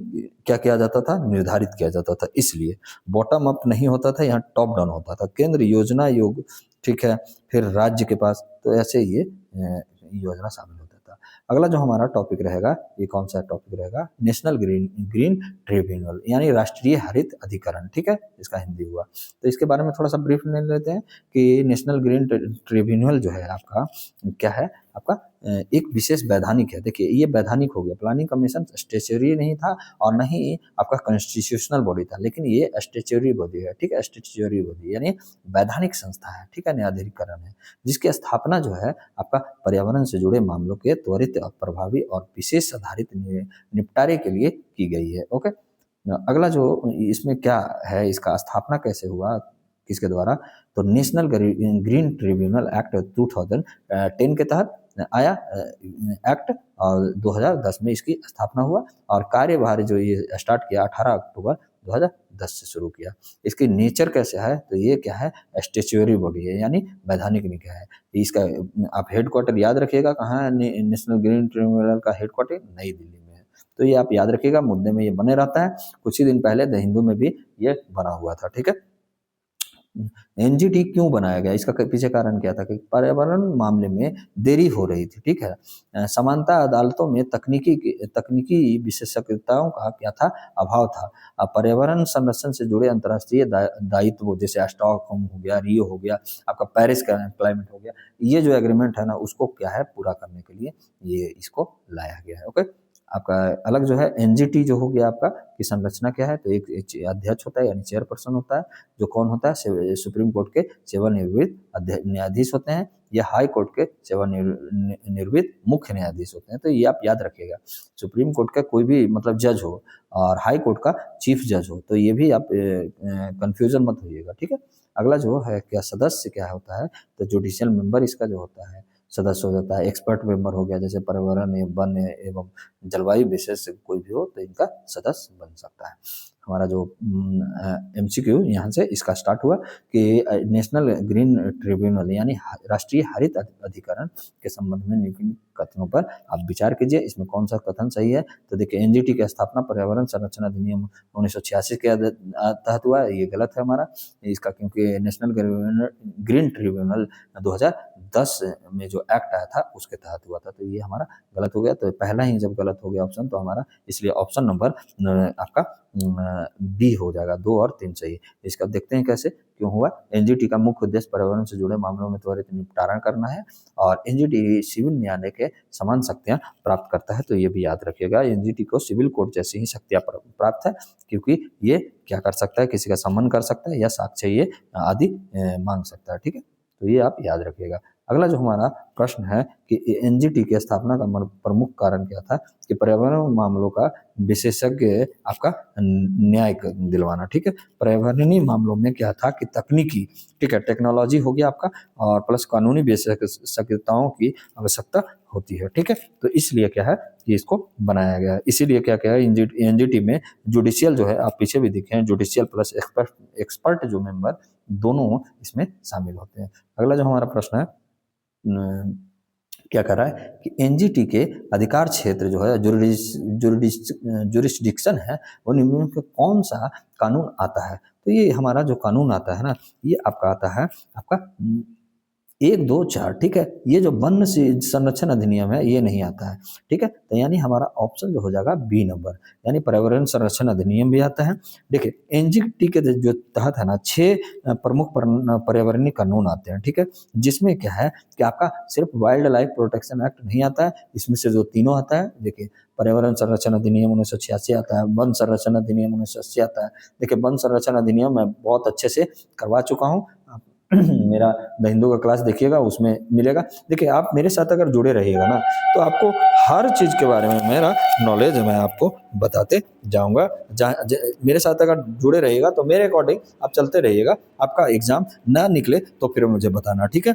क्या किया जाता था, निर्धारित किया जाता था, इसलिए बॉटम अप नहीं होता था, यहाँ टॉप डाउन होता था। केंद्र योजना आयोग, ठीक है, फिर राज्य के पास, तो ऐसे ये योजना शामिल होता था। अगला जो हमारा टॉपिक रहेगा, ये कौन सा टॉपिक रहेगा, नेशनल ग्रीन ट्रिब्यूनल, यानी राष्ट्रीय हरित अधिकरण। ठीक है, इसका हिंदी हुआ। तो इसके बारे में थोड़ा सा ब्रीफ ले लेते हैं कि नेशनल ग्रीन ट्रिब्यूनल जो है आपका क्या है, आपका एक विशेष वैधानिक है। देखिए ये वैधानिक हो गया, प्लानिंग कमीशन स्टेचुरी नहीं था और न ही आपका कॉन्स्टिट्यूशनल बॉडी था, लेकिन ये स्टेचुरी बॉडी है। ठीक है, स्टेचुरी बॉडी यानी वैधानिक संस्था है। ठीक है, न्यायाधिकरण है, जिसकी स्थापना जो है आपका पर्यावरण से जुड़े मामलों के त्वरित, प्रभावी और विशेष आधारित निपटारे के लिए की गई है। ओके, अगला जो इसमें क्या है, इसका स्थापना कैसे हुआ, किसके द्वारा, तो नेशनल ग्रीन ट्रिब्यूनल एक्ट 2010 के तहत आया एक्ट, और 2010 में इसकी स्थापना हुआ, और कार्यभार जो ये स्टार्ट किया 18 अक्टूबर 2010 से शुरू किया। इसकी नेचर कैसे है, तो ये क्या है, स्टेचुअरी बॉडी है, यानी वैधानिक निकाय है। इसका आप हेडक्वार्टर याद रखिएगा, कहाँ है नेशनल ग्रीन ट्रिब्यूनल का हेडक्वार्टर, नई दिल्ली में है। तो ये आप याद रखिएगा, मुद्दे में ये बने रहता है। कुछ ही दिन पहले द हिंदू में भी ये बना हुआ था। ठीक है, एनजीटी क्यों बनाया गया, इसका पीछे कारण क्या था कि पर्यावरण मामले में देरी हो रही थी। ठीक है, समानता अदालतों में तकनीकी विशेषज्ञताओं का क्या था, अभाव था। पर्यावरण संरक्षण से जुड़े अंतर्राष्ट्रीय दायित्व, जैसे स्टॉकहोम हो गया, रियो हो गया, आपका पेरिस का क्लाइमेट हो गया, ये जो एग्रीमेंट है ना, उसको क्या है, पूरा करने के लिए ये इसको लाया गया है। ओके, आपका अलग जो है एनजीटी जो हो गया आपका की संरचना क्या है, तो एक अध्यक्ष होता है, यानी चेयरपर्सन होता है, जो कौन होता है, सुप्रीम कोर्ट के सेवानिवृत्त न्यायाधीश होते हैं, या हाई कोर्ट के सेवानिवृत्त मुख्य न्यायाधीश होते हैं। तो ये आप याद रखिएगा, सुप्रीम कोर्ट का कोई भी मतलब जज हो और हाई कोर्ट का चीफ जज हो, तो ये भी आप कंफ्यूजन मत होइएगा। ठीक है, अगला जो है क्या, सदस्य क्या होता है, तो जुडिशियल मेंबर इसका जो होता है सदस्य हो जाता है। एक्सपर्ट मेंबर हो गया, जैसे पर्यावरण वन एवं जलवायु विशेष कोई भी हो, तो इनका सदस्य बन सकता है। हमारा जो MCQ यहाँ से इसका स्टार्ट हुआ कि नेशनल ग्रीन ट्रिब्यूनल यानी राष्ट्रीय हरित अधिकरण के संबंध में निम्नलिखित कथनों पर आप विचार कीजिए, इसमें कौन सा कथन सही है। तो देखिए NGT की स्थापना पर्यावरण संरक्षण अधिनियम 1986 के तहत हुआ, ये गलत है हमारा इसका, क्योंकि नेशनल ग्रीन ट्रिब्यूनल 2010 में जो एक्ट आया था उसके तहत हुआ था, तो ये हमारा गलत हो गया। तो पहला ही जब गलत हो गया ऑप्शन तो हमारा इसलिए ऑप्शन नंबर आपका बी हो जाएगा, 2 और 3 सही। इसका देखते हैं कैसे क्यों हुआ। NGT का मुख्य उद्देश्य पर्यावरण से जुड़े मामलों में त्वरित निपटारा करना है और NGT सिविल न्यायालय के समान शक्तियां प्राप्त करता है, तो ये भी याद रखिएगा। NGT को सिविल कोर्ट जैसी ही शक्तियां प्राप्त है, क्योंकि ये क्या कर सकता है, किसी का सम्मान कर सकता है या साक्ष्य ये आदि मांग सकता है, ठीक है, तो ये आप याद रखिएगा। अगला जो हमारा प्रश्न है कि NGT की स्थापना का प्रमुख कारण क्या था, कि पर्यावरण मामलों का विशेषज्ञ आपका न्याय दिलवाना, ठीक है। पर्यावरणीय मामलों में क्या था कि तकनीकी, ठीक है, टेक्नोलॉजी हो गया आपका और प्लस कानूनी विशेषज्ञताओं की आवश्यकता होती है, ठीक है, तो इसलिए क्या है कि इसको बनाया गया है। इसीलिए क्या क्या है NGT में जुडिशियल जो है, आप पीछे भी देखें, जुडिशियल प्लस एक्सपर्ट जो मेंबर दोनों इसमें शामिल होते हैं। अगला जो हमारा प्रश्न है क्या कर रहा है कि NGT के अधिकार क्षेत्र जो है जुरिस्डिक्शन है वो निम्नलिखित कौन सा कानून आता है। तो ये हमारा जो कानून आता है ना, ये आपका आता है आपका 1, 2, 4, ठीक है। ये जो वन संरक्षण अधिनियम है ये नहीं आता है, ठीक है, तो यानी हमारा ऑप्शन जो हो जाएगा बी नंबर, यानी पर्यावरण संरक्षण अधिनियम भी आता है। देखिए NGT के जो तहत है ना 6 प्रमुख पर्यावरणीय कानून आते हैं, ठीक है, जिसमें क्या है कि आपका सिर्फ वाइल्ड लाइफ प्रोटेक्शन एक्ट नहीं आता है, इसमें से जो तीनों आता है, देखिए पर्यावरण संरक्षण अधिनियम 1986 आता है, वन संरक्षण अधिनियम 1980 आता है। देखिए वन संरक्षण अधिनियम मैं बहुत अच्छे से करवा चुका हूँ, मेरा द हिंदू का क्लास देखिएगा उसमें मिलेगा। देखिए आप मेरे साथ अगर जुड़े रहिएगा ना तो आपको हर चीज़ के बारे में मेरा नॉलेज मैं आपको बताते जाऊंगा। मेरे साथ अगर जुड़े रहिएगा तो मेरे अकॉर्डिंग आप चलते रहिएगा, आपका एग्जाम ना निकले तो फिर मुझे बताना, ठीक है।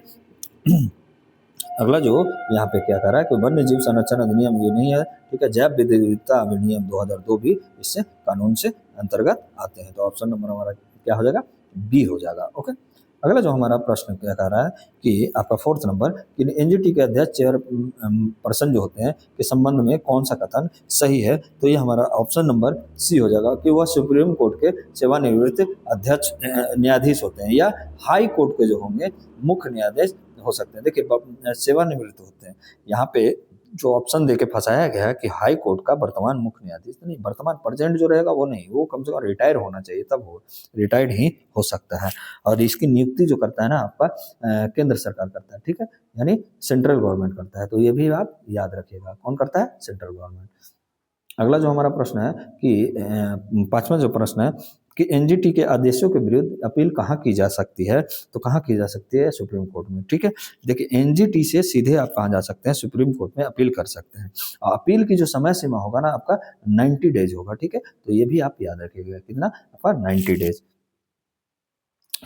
अगला जो यहाँ पे क्या कर रहा है कि वन्य जीव संरक्षण अधिनियम ये नहीं है, ठीक है, जैव विविधता अधिनियम 2002 भी इससे कानून से अंतर्गत आते हैं, तो ऑप्शन नंबर हमारा क्या हो जाएगा, बी हो जाएगा। ओके, अगला जो हमारा प्रश्न क्या कर रहा है कि आपका 4th नंबर कि NGT के अध्यक्ष चेयर पर्सन जो होते हैं के संबंध में कौन सा कथन सही है, तो ये हमारा ऑप्शन नंबर सी हो जाएगा कि वह सुप्रीम कोर्ट के सेवानिवृत्त अध्यक्ष न्यायाधीश होते हैं या हाई कोर्ट के जो होंगे मुख्य न्यायाधीश हो सकते हैं। देखिए सेवानिवृत्त होते हैं, यहाँ पे जो ऑप्शन देके फंसाया गया है कि हाई कोर्ट का वर्तमान मुख्य न्यायाधीश नहीं, वर्तमान प्रेजेंट जो रहेगा वो नहीं, वो कम से कम रिटायर होना चाहिए, तब वो रिटायर्ड ही हो सकता है। और इसकी नियुक्ति जो करता है ना आपका केंद्र सरकार करता है, ठीक है, यानी सेंट्रल गवर्नमेंट करता है, तो ये भी आप याद रखिएगा, कौन करता है, सेंट्रल गवर्नमेंट। अगला जो हमारा प्रश्न है कि 5वां जो प्रश्न है कि NGT के आदेशों के विरुद्ध अपील कहाँ की जा सकती है, तो कहाँ की जा सकती है, सुप्रीम कोर्ट में, ठीक है। देखिए NGT से सीधे आप कहाँ जा सकते हैं, सुप्रीम कोर्ट में अपील कर सकते हैं। अपील की जो समय सीमा होगा ना आपका 90 डेज होगा, ठीक है, तो ये भी आप याद रखिएगा, कितना आपका 90 डेज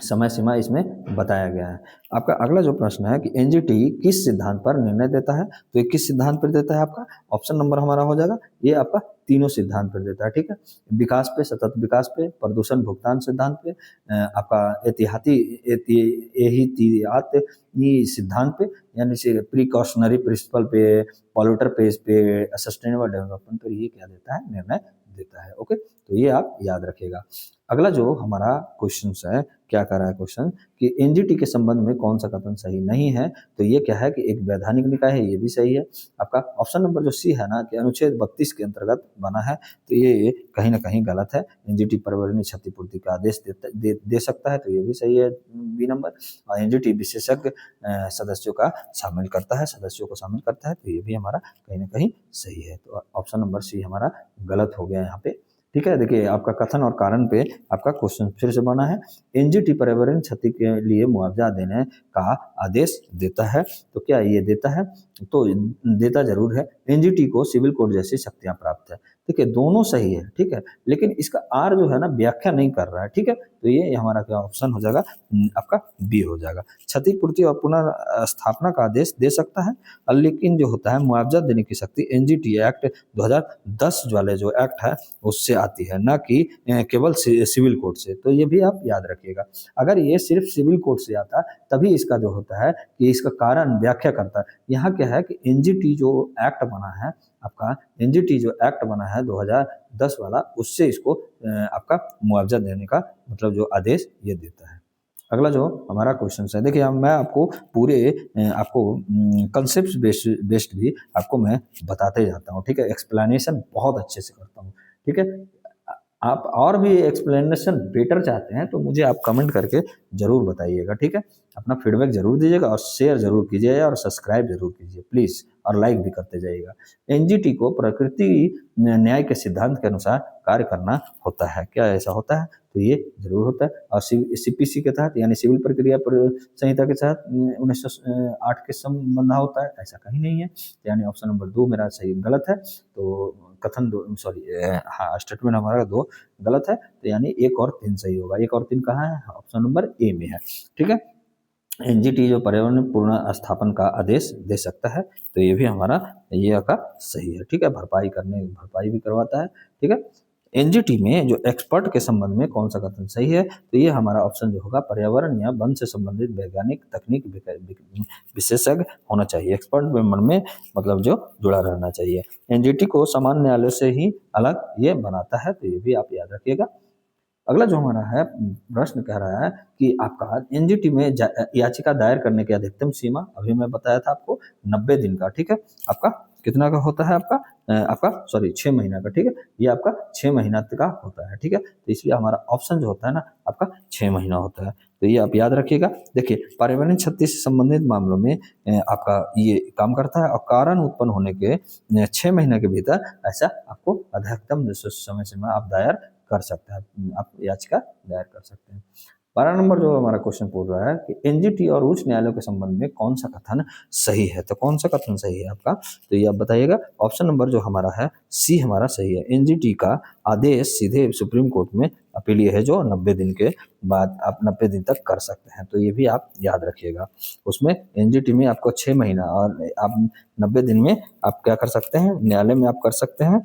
समय सीमा इसमें बताया गया है। आपका अगला जो प्रश्न है कि NGT किस सिद्धांत पर निर्णय देता है, तो ये किस सिद्धांत पर देता है, आपका ऑप्शन नंबर हमारा हो जाएगा, ये आपका तीनों सिद्धांत पर देता है, ठीक है, विकास पे, सतत विकास पे, प्रदूषण भुगतान सिद्धांत पे, आपका एहतियात सिद्धांत पे, यानी प्रिकॉशनरी प्रिंसिपल पे, पॉल्यूटर पेज पे, सस्टेनेबल डेवलपमेंट पे ये क्या देता है, निर्णय देता है। ओके, तो ये आप याद रखिएगा। अगला जो हमारा क्वेश्चन है क्या कर रहा है क्वेश्चन कि NGT के संबंध में कौन सा कथन सही नहीं है, तो ये क्या है कि एक वैधानिक निकाय है, ये भी सही है। आपका ऑप्शन नंबर जो सी है ना कि अनुच्छेद 32 के अंतर्गत बना है, तो ये कहीं ना कहीं गलत है। NGT पर्यावरणीय क्षतिपूर्ति का आदेश दे सकता है, तो ये भी सही है, बी नंबर। और NGT विशेषज्ञ सदस्यों को शामिल करता है, तो ये भी हमारा कहीं ना कहीं सही है, तो ऑप्शन नंबर सी हमारा गलत हो गया यहाँ पे, ठीक है। देखिए आपका कथन और कारण पे आपका क्वेश्चन फिर से बना है, NGT पर्यावरण क्षति के लिए मुआवजा देने का आदेश देता है, तो क्या ये देता है, तो देता जरूर है। NGT को सिविल कोर्ट जैसी शक्तियां प्राप्त है, देखिए दोनों सही है, ठीक है, लेकिन इसका आर जो है ना व्याख्या नहीं कर रहा है, ठीक है, तो ये हमारा क्या ऑप्शन हो जाएगा, आपका बी हो जाएगा। क्षतिपूर्ति और पुनर्स्थापना का आदेश दे सकता है, लेकिन जो होता है मुआवजा देने की शक्ति एनजीटी एक्ट 2010 वाले जो एक्ट है उससे आती है, ना कि केवल सिविल कोड से। तो ये भी आप याद रखिएगा। अगर ये सिर्फ सिविल कोड से आता तभी इसका जो होता है कि इसका कारण व्याख्या करता है। यहाँ क्या है कि एनजीटी जो एक्ट बना है आपका, एनजीटी जो एक्ट बना है 2010 वाला, उससे इसको आपका मुआवजा देने का मतलब जो आदेश ये देता है। अगला जो हमारा क्वेश्चन है, देखिए मैं आपको पूरे आपको कंसेप्ट बेस्ड भी आपको मैं बताते जाता हूँ, ठीक है, एक्सप्लेनेशन बहुत अच्छे से करता हूँ, ठीक है। आप और भी एक्सप्लेनेशन बेटर चाहते हैं तो मुझे आप कमेंट करके जरूर बताइएगा, ठीक है। अपना फीडबैक जरूर दीजिएगा और शेयर जरूर कीजिएगा और सब्सक्राइब जरूर कीजिए प्लीज, और लाइक भी करते जाइएगा। एनजीटी को प्रकृति न्याय के सिद्धांत के अनुसार कार्य करना होता है। क्या ऐसा होता है? तो ये जरूर होता है। और सीपीसी के तहत यानी सिविल प्रक्रिया संहिता के तहत 1908 के संबंध होता है, ऐसा कहीं नहीं है। यानी ऑप्शन नंबर 2 मेरा सही गलत है। तो कथन दो, सॉरी, हाँ, स्टेटमेंट हमारा 2 गलत है, तो यानी 1 और 3 सही होगा। 1 और 3 कहाँ है? ऑप्शन नंबर ए में है, ठीक है। एनजीटी जो पर्यावरण पूर्ण स्थापन का आदेश दे सकता है, तो ये भी हमारा ये का सही है, ठीक है। भरपाई भी करवाता है, ठीक है। एनजीटी में जो एक्सपर्ट के संबंध में कौन सा कथन सही है? तो ये हमारा ऑप्शन जो होगा, पर्यावरण या वन से संबंधित वैज्ञानिक तकनीक विशेषज्ञ होना चाहिए। एक्सपर्ट मेंबर में मतलब जो जुड़ा रहना चाहिए। एनजीटी को सामान्य न्यायालय से ही अलग ये बनाता है, तो ये भी आप याद रखिएगा। अगला जो हमारा है प्रश्न कह रहा है कि आपका एनजीटी में याचिका दायर करने की अधिकतम सीमा, अभी मैं बताया था आपको 90 दिन का, ठीक है। आपका कितना का होता है? आपका सॉरी 6 महीना का, ठीक है। ये आपका 6 महीना का होता है, ठीक है। तो इसलिए हमारा ऑप्शन जो होता है ना आपका 6 महीना होता है, तो ये आप याद रखिएगा। देखिए पर्यावरण क्षति से संबंधित मामलों में आपका ये काम करता है, और कारण उत्पन्न होने के 6 महीने के भीतर ऐसा आपको अधिकतम समय सीमा आप दायर कर सकते हैं, आप याचिका दायर कर सकते हैं। 12 नंबर जो हमारा क्वेश्चन पूछ रहा है कि एनजीटी और उच्च न्यायालयों के संबंध में कौन सा कथन सही है? तो कौन सा कथन सही है आपका? तो ये आप बताइएगा। ऑप्शन नंबर जो हमारा है सी हमारा सही है। एनजीटी का आदेश सीधे सुप्रीम कोर्ट में अपीलीय है, जो 90 दिन के बाद आप 90 दिन तक कर सकते हैं, तो ये भी आप याद रखिएगा। उसमें एनजीटी में आपको 6 महीना और आप 90 दिन में आप क्या कर सकते हैं? न्यायालय में आप कर सकते हैं।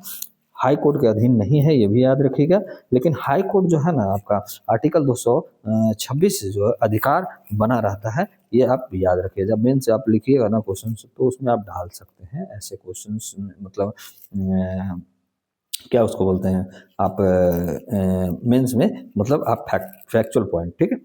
हाई कोर्ट के अधीन नहीं है, ये भी याद रखिएगा। लेकिन हाई कोर्ट जो है ना आपका आर्टिकल 226 जो अधिकार बना रहता है, ये आप याद रखिए। जब मेन से आप लिखिएगा ना क्वेश्चन, तो उसमें आप डाल सकते हैं ऐसे क्वेश्चन, मतलब क्या उसको बोलते हैं आप मेंस में, मतलब आप फैक्चुअल पॉइंट, ठीक है।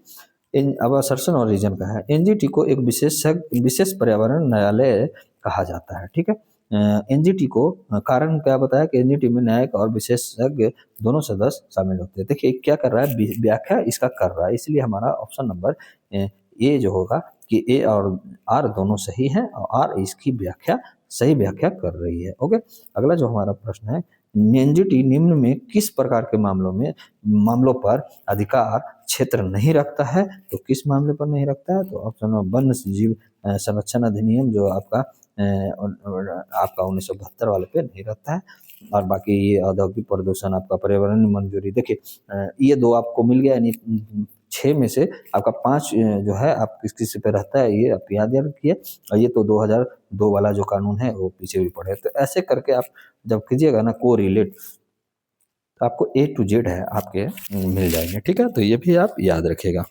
अब असर्शन और रीजन का है। एनजीटी को एक विशेष पर्यावरण न्यायालय कहा जाता है, ठीक है। एनजीटी को कारण क्या बताया कि एनजीटी में न्यायिक और विशेषज्ञ दोनों सदस्य शामिल होते हैं। देखिए क्या कर रहा है, व्याख्या इसका कर रहा है, इसलिए हमारा ऑप्शन नंबर ए जो होगा कि ए और आर दोनों सही हैं, और आर इसकी व्याख्या सही व्याख्या कर रही है। ओके, अगला जो हमारा प्रश्न है, एनजीटी निम्न में किस प्रकार के मामलों पर अधिकार क्षेत्र नहीं रखता है? तो किस मामले पर नहीं रखता है? तो ऑप्शन नंबर वन जीव संरक्षण अधिनियम जो आपका 1972 वाले पे नहीं रहता है, और बाकी ये औद्योगिक प्रदूषण, आपका पर्यावरण मंजूरी। देखिए ये 2 आपको मिल गया, यानी 6 में से आपका 5 जो है आप किस किस पे रहता है, ये आप याद रखिए। और ये तो 2002 वाला जो कानून है वो पीछे भी पड़े, तो ऐसे करके आप जब कीजिएगा ना को रिलेट, तो आपको A to Z है आपके मिल जाएंगे, ठीक है। तो ये भी आप याद रखिएगा।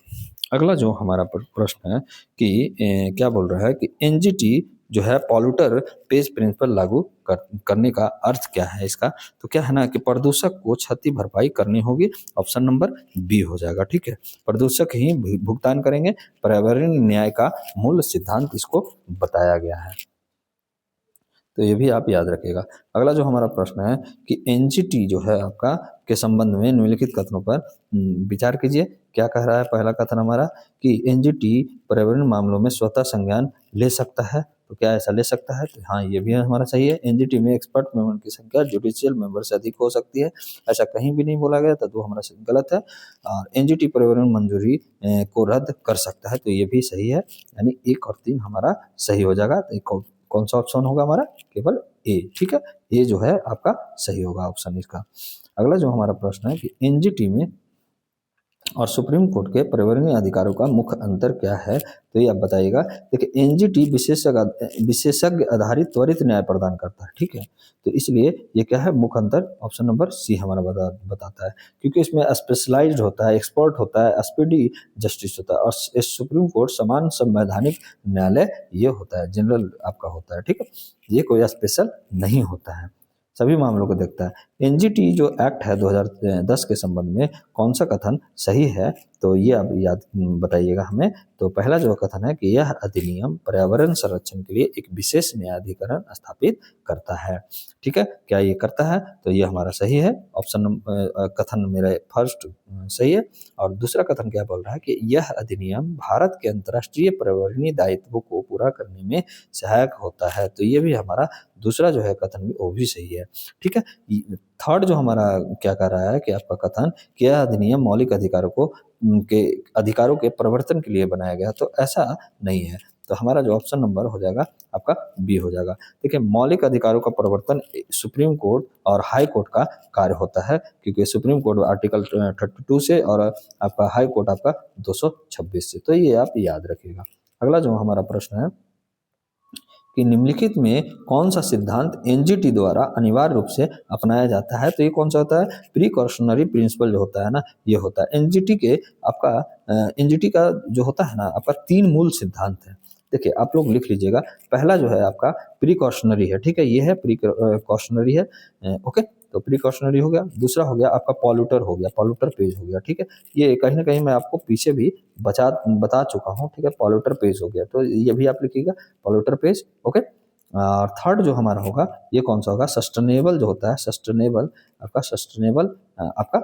अगला जो हमारा प्रश्न है कि क्या बोल रहा है कि एनजीटी जो है पॉल्यूटर पेज प्रिंसिपल लागू करने का अर्थ क्या है इसका? तो क्या है ना कि प्रदूषक को क्षति भरपाई करनी होगी, ऑप्शन नंबर बी हो जाएगा, ठीक है। प्रदूषक ही भुगतान करेंगे, पर्यावरण न्याय का मूल सिद्धांत इसको बताया गया है, तो ये भी आप याद रखिएगा। अगला जो हमारा प्रश्न है कि एनजीटी जो है आपका के संबंध में निम्नलिखित कथनों पर विचार कीजिए। क्या कह रहा है? पहला कथन हमारा कि एनजीटी पर्यावरण मामलों में स्वतः संज्ञान ले सकता है, तो क्या ऐसा ले सकता है? तो हाँ, ये भी हमारा सही है। एनजीटी में एक्सपर्ट मेंबर की संख्या जुडिशियल मेंबर से अधिक हो सकती है, ऐसा कहीं भी नहीं बोला गया, तो 2 हमारा गलत है। और एनजीटी पर्यावरण मंजूरी को रद्द कर सकता है, तो ये भी सही है, यानी 1 और 3 हमारा सही हो जाएगा। तो कौन सा ऑप्शन होगा हमारा? केवल ए, ठीक है, ये जो है आपका सही होगा ऑप्शन इसका। अगला जो हमारा प्रश्न है कि एनजीटी में और सुप्रीम कोर्ट के पर्यावरणीय अधिकारों का मुख्य अंतर क्या है, तो ये आप बताइएगा। देखिए एनजीटी विशेषज्ञ आधारित त्वरित न्याय प्रदान करता है, ठीक है, तो इसलिए ये क्या है मुख्य अंतर, ऑप्शन नंबर सी हमारा बताता है, क्योंकि इसमें स्पेशलाइज्ड होता है, एक्सपर्ट होता है, स्पीडी जस्टिस होता है, और सुप्रीम कोर्ट समान संवैधानिक न्यायालय ये होता है, जनरल आपका होता है, ठीक है, ये कोई स्पेशल नहीं होता है, सभी मामलों को देखता है। एनजीटी जो एक्ट है 2010 के संबंध में कौन सा कथन सही है, तो ये आप याद बताइएगा हमें। तो पहला जो कथन है कि यह अधिनियम पर्यावरण संरक्षण के लिए एक विशेष न्यायाधिकरण स्थापित करता है, ठीक है, क्या ये करता है, तो ये हमारा सही है, ऑप्शन कथन मेरा फर्स्ट सही है। और दूसरा कथन क्या बोल रहा है कि यह अधिनियम भारत के अंतर्राष्ट्रीय पर्यावरणीय दायित्वों को पूरा करने में सहायक होता है, तो ये भी हमारा दूसरा जो है कथन भी वो भी सही है, ठीक है। थर्ड जो हमारा क्या कह रहा है कि आपका कथन कि यह अधिनियम मौलिक अधिकारों को के अधिकारों के प्रवर्तन के लिए बनाया गया, तो ऐसा नहीं है, तो हमारा जो ऑप्शन नंबर हो जाएगा आपका बी हो जाएगा। देखिए मौलिक अधिकारों का प्रवर्तन सुप्रीम कोर्ट और हाई कोर्ट का कार्य होता है, क्योंकि सुप्रीम कोर्ट आर्टिकल 32 से और आपका हाई कोर्ट आपका 226 से, तो ये आप याद रखिएगा। अगला जो हमारा प्रश्न है कि निम्नलिखित में कौन सा सिद्धांत एनजीटी द्वारा अनिवार्य रूप से अपनाया जाता है, तो ये कौन सा होता है, प्रिकॉशनरी प्रिंसिपल जो होता है ना, ये होता है एनजीटी के आपका एनजीटी का जो होता है ना आपका 3 मूल सिद्धांत है। देखिए आप लोग लिख लीजिएगा, पहला जो है आपका प्रिकॉशनरी है, ठीक है, ये है प्रिकॉशनरी है, ओके, तो प्रिकॉशनरी हो गया। दूसरा हो गया आपका पॉल्यूटर हो गया, पॉल्यूटर पेज हो गया, ठीक है, ये कहीं ना कहीं मैं आपको पीछे भी बता चुका हूँ, ठीक है, पॉल्यूटर पेज हो गया, तो ये भी आप लिखिएगा पॉल्यूटर पेज, ओके। और थर्ड जो हमारा होगा ये कौन सा होगा, सस्टेनेबल जो होता है, सस्टेनेबल आपका सस्टेनेबल आपका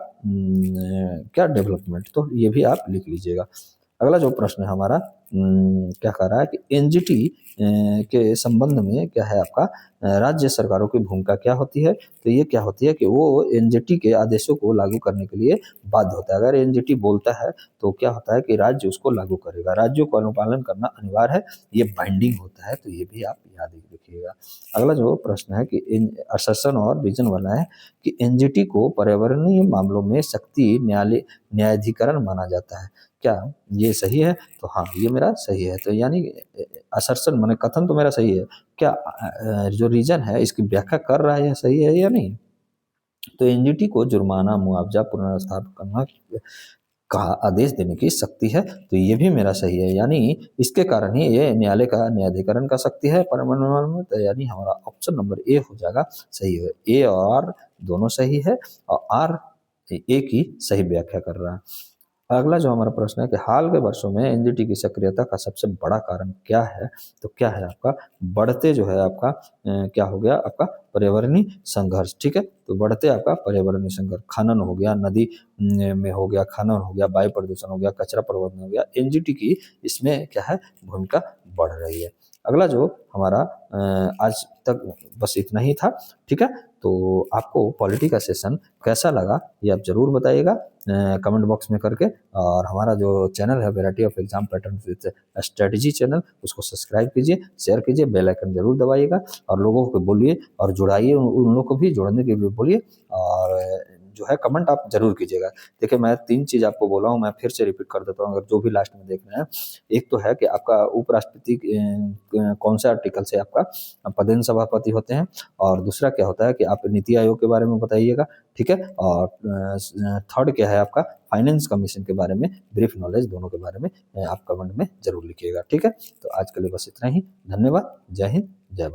क्या डेवलपमेंट, तो ये भी आप लिख लीजिएगा। अगला जो प्रश्न है हमारा क्या कह रहा है कि एनजीटी के संबंध में क्या है आपका राज्य सरकारों की भूमिका क्या होती है, तो ये क्या होती है कि वो एनजीटी के आदेशों को लागू करने के लिए बाध्य होता है। अगर एनजीटी बोलता है तो क्या होता है कि राज्य उसको लागू करेगा, राज्यों को अनुपालन करना अनिवार्य है, ये बाइंडिंग होता है, तो ये भी आप याद रखिएगा। अगला जो प्रश्न है कि असर्शन और विजन वाला है कि एनजीटी को पर्यावरणीय मामलों में शक्ति न्यायाधिकरण माना जाता है, क्या ये सही है, तो हाँ ये मेरा सही है, तो यानी असर्शन माने कथन तो मेरा सही है, क्या जो रीजन है इसकी व्याख्या कर रहा है या सही है या नहीं, तो एनजीटी को जुर्माना मुआवजा पुनर्स्थापित करना का आदेश देने की शक्ति है, तो ये भी मेरा सही है, यानी इसके कारण ही ये न्यायालय का न्यायाधिकरण का शक्ति है पर्यावरण में, तो यानी हमारा ऑप्शन नंबर ए हो जाएगा सही है, ए और आर दोनों सही है और आर एक ही सही व्याख्या कर रहा है। अगला जो हमारा प्रश्न है कि हाल के वर्षों में एनजीटी की सक्रियता का सबसे बड़ा कारण क्या है, तो क्या है आपका बढ़ते जो है आपका क्या हो गया आपका पर्यावरणीय संघर्ष, ठीक है, तो बढ़ते आपका पर्यावरणीय संघर्ष, खनन हो गया, नदी में हो गया खनन हो गया, वायु प्रदूषण हो गया, कचरा प्रबंधन हो गया, एनजीटी की इसमें क्या है भूमिका बढ़ रही है। अगला जो हमारा आज तक बस इतना ही था, ठीक है, तो आपको पॉलिटी का सेशन कैसा लगा ये आप जरूर बताइएगा कमेंट बॉक्स में करके, और हमारा जो चैनल है variety of exam pattern with strategy channel, उसको सब्सक्राइब कीजिए, शेयर कीजिए, बेल आइकन जरूर दबाइएगा और लोगों को बोलिए और जुड़ाइए, उन लोगों को भी जुड़ने के लिए बोलिए, और जो है कमेंट आप जरूर कीजिएगा। देखिए मैं 3 चीज़ आपको बोला हूँ, मैं फिर से रिपीट कर देता हूँ अगर जो भी लास्ट में देख रहे हैं। एक तो है कि आपका उपराष्ट्रपति कौन से आर्टिकल से आपका पदेन सभापति होते हैं, और दूसरा क्या होता है कि आप नीति आयोग के बारे में बताइएगा, ठीक है, और थर्ड क्या है आपका फाइनेंस कमीशन के बारे में ब्रीफ नॉलेज, दोनों के बारे में आप कमेंट में जरूर लिखिएगा, ठीक है। तो आज के लिए बस इतना ही, धन्यवाद, जय हिंद, जय भारत।